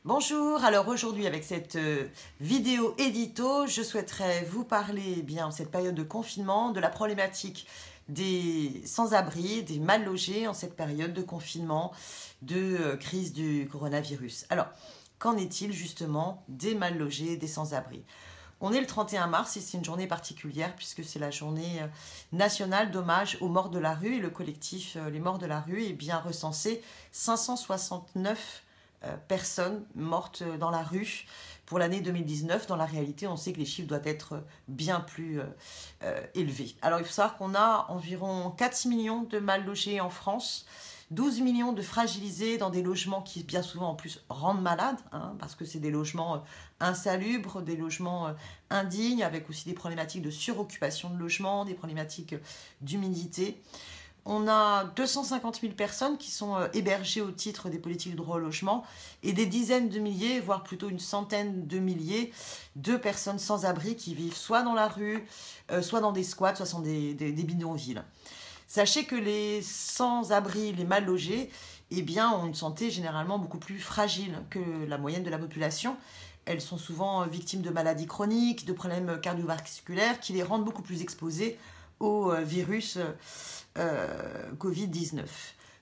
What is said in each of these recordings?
Bonjour, alors aujourd'hui avec cette vidéo édito, je souhaiterais vous parler en cette période de confinement de la problématique des sans-abri, des mal logés en cette période de confinement, de crise du coronavirus. Alors, qu'en est-il justement des mal logés, des sans-abri? On est le 31 mars et c'est une journée particulière puisque c'est la journée nationale d'hommage aux morts de la rue et le collectif Les Morts de la rue est bien recensé 569 personnes mortes dans la rue pour l'année 2019. Dans la réalité, on sait que les chiffres doivent être bien plus élevés. Alors il faut savoir qu'on a environ 4 millions de mal logés en France, 12 millions de fragilisés dans des logements qui bien souvent en plus rendent malades, parce que c'est des logements insalubres, des logements indignes, avec aussi des problématiques de suroccupation de logements, des problématiques d'humidité. On a 250 000 personnes qui sont hébergées au titre des politiques de droit au logement et des dizaines de milliers, voire plutôt une centaine de milliers de personnes sans abri qui vivent soit dans la rue, soit dans des squats, soit dans des bidonvilles. Sachez que les sans-abri, les mal logés, ont une santé généralement beaucoup plus fragile que la moyenne de la population. Elles sont souvent victimes de maladies chroniques, de problèmes cardiovasculaires qui les rendent beaucoup plus exposées au virus Covid-19.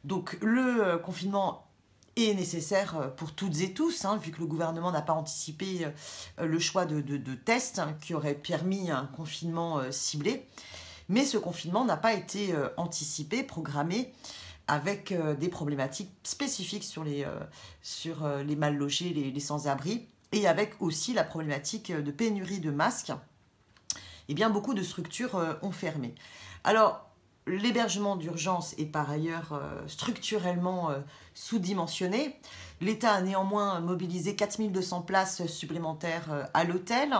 Donc le confinement est nécessaire pour toutes et tous, vu que le gouvernement n'a pas anticipé le choix de tests qui auraient permis un confinement ciblé. Mais ce confinement n'a pas été anticipé, programmé, avec des problématiques spécifiques sur les mal logés, les sans-abri, et avec aussi la problématique de pénurie de masques. Beaucoup de structures ont fermé. Alors, l'hébergement d'urgence est par ailleurs structurellement sous-dimensionné. L'État a néanmoins mobilisé 4200 places supplémentaires à l'hôtel.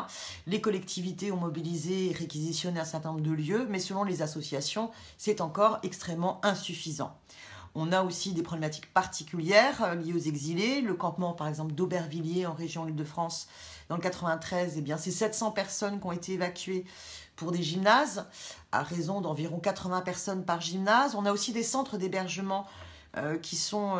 Les collectivités ont mobilisé et réquisitionné un certain nombre de lieux, mais selon les associations, c'est encore extrêmement insuffisant. On a aussi des problématiques particulières liées aux exilés. Le campement, par exemple, d'Aubervilliers en région Île-de-France, dans le 93, c'est 700 personnes qui ont été évacuées pour des gymnases, à raison d'environ 80 personnes par gymnase. On a aussi des centres d'hébergement qui sont,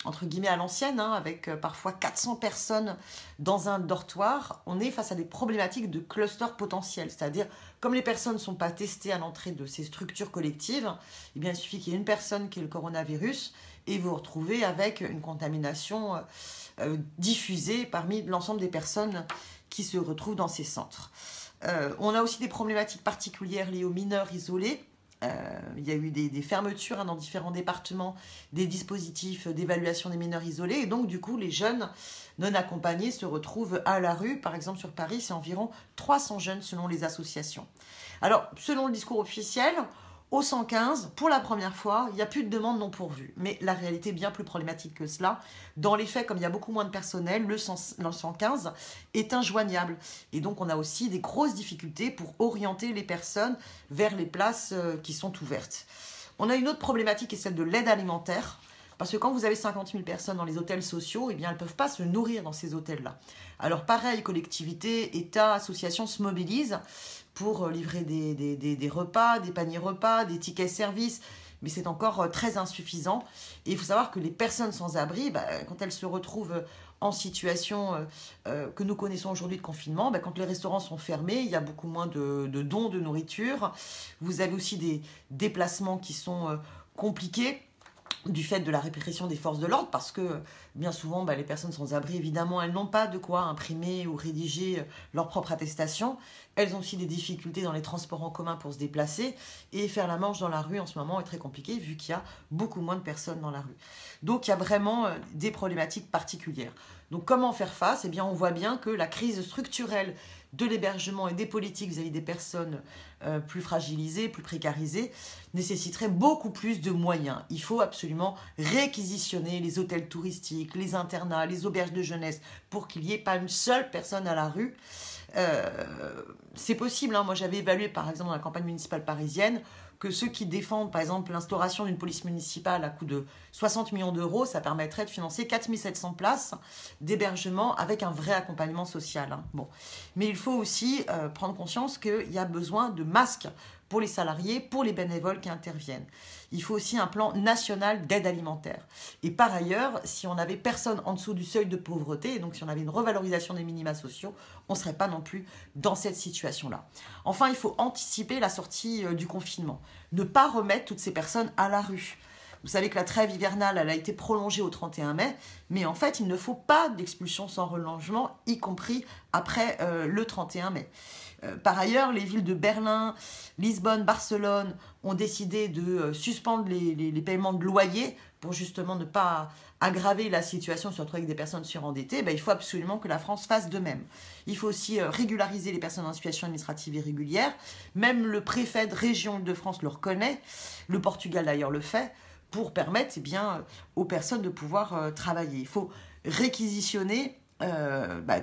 entre guillemets, à l'ancienne, avec parfois 400 personnes dans un dortoir. On est face à des problématiques de cluster potentiel, c'est-à-dire, comme les personnes ne sont pas testées à l'entrée de ces structures collectives, il suffit qu'il y ait une personne qui ait le coronavirus et vous vous retrouvez avec une contamination diffusée parmi l'ensemble des personnes qui se retrouvent dans ces centres. On a aussi des problématiques particulières liées aux mineurs isolés. Il y a eu des fermetures dans différents départements des dispositifs d'évaluation des mineurs isolés. Et donc, du coup, les jeunes non accompagnés se retrouvent à la rue. Par exemple, sur Paris, c'est environ 300 jeunes selon les associations. Alors, selon le discours officiel, au 115, pour la première fois, il n'y a plus de demande non pourvue. Mais la réalité est bien plus problématique que cela. Dans les faits, comme il y a beaucoup moins de personnel, le 115 est injoignable. Et donc, on a aussi des grosses difficultés pour orienter les personnes vers les places qui sont ouvertes. On a une autre problématique qui est celle de l'aide alimentaire. Parce que quand vous avez 50 000 personnes dans les hôtels sociaux, elles ne peuvent pas se nourrir dans ces hôtels-là. Alors pareil, collectivités, État, associations se mobilisent pour livrer des repas, des paniers repas, des tickets services, mais c'est encore très insuffisant. Et il faut savoir que les personnes sans abri, quand elles se retrouvent en situation que nous connaissons aujourd'hui de confinement, quand les restaurants sont fermés, il y a beaucoup moins de dons de nourriture. Vous avez aussi des déplacements qui sont compliqués du fait de la répression des forces de l'ordre, parce que bien souvent, les personnes sans abri, évidemment, elles n'ont pas de quoi imprimer ou rédiger leur propre attestation. Elles ont aussi des difficultés dans les transports en commun pour se déplacer, et faire la manche dans la rue en ce moment est très compliqué, vu qu'il y a beaucoup moins de personnes dans la rue. Donc il y a vraiment des problématiques particulières. Donc comment faire face? On voit bien que la crise structurelle de l'hébergement et des politiques vis-à-vis des personnes plus fragilisées, plus précarisées, nécessiterait beaucoup plus de moyens. Il faut absolument réquisitionner les hôtels touristiques, les internats, les auberges de jeunesse, pour qu'il n'y ait pas une seule personne à la rue. C'est possible, moi j'avais évalué par exemple dans la campagne municipale parisienne que ceux qui défendent par exemple l'instauration d'une police municipale à coût de 60 millions d'euros, ça permettrait de financer 4 700 places d'hébergement avec un vrai accompagnement social. Bon. Mais il faut aussi prendre conscience qu'il y a besoin de masques pour les salariés, pour les bénévoles qui interviennent. Il faut aussi un plan national d'aide alimentaire. Et par ailleurs, si on n'avait personne en dessous du seuil de pauvreté, et donc si on avait une revalorisation des minima sociaux, on ne serait pas non plus dans cette situation-là. Enfin, il faut anticiper la sortie du confinement. Ne pas remettre toutes ces personnes à la rue. Vous savez que la trêve hivernale, elle a été prolongée au 31 mai, mais en fait, il ne faut pas d'expulsion sans relogement, y compris après le 31 mai. Par ailleurs, les villes de Berlin, Lisbonne, Barcelone ont décidé de suspendre les paiements de loyer pour justement ne pas aggraver la situation, surtout avec des personnes surendettées. Il faut absolument que la France fasse de même. Il faut aussi régulariser les personnes en situation administrative irrégulière. Même le préfet de région de France le reconnaît. Le Portugal d'ailleurs le fait, pour permettre aux personnes de pouvoir travailler. Il faut réquisitionner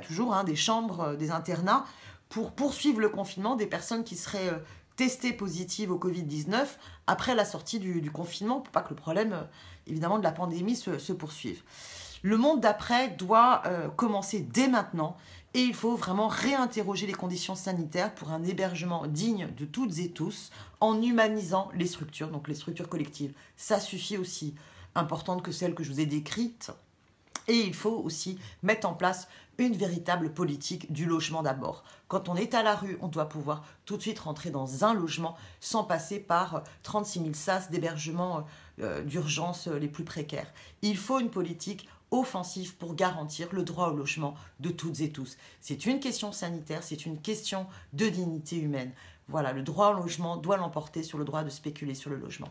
toujours des chambres, des internats, pour poursuivre le confinement des personnes qui seraient testées positives au Covid-19 après la sortie du confinement, pour pas que le problème, évidemment, de la pandémie se poursuive. Le monde d'après doit commencer dès maintenant et il faut vraiment réinterroger les conditions sanitaires pour un hébergement digne de toutes et tous en humanisant les structures, donc les structures collectives. Ça suffit aussi, importante que celles que je vous ai décrites. Et il faut aussi mettre en place une véritable politique du logement d'abord. Quand on est à la rue, on doit pouvoir tout de suite rentrer dans un logement sans passer par 36 000 sas d'hébergement d'urgence les plus précaires. Il faut une politique offensive pour garantir le droit au logement de toutes et tous. C'est une question sanitaire, c'est une question de dignité humaine. Voilà, le droit au logement doit l'emporter sur le droit de spéculer sur le logement.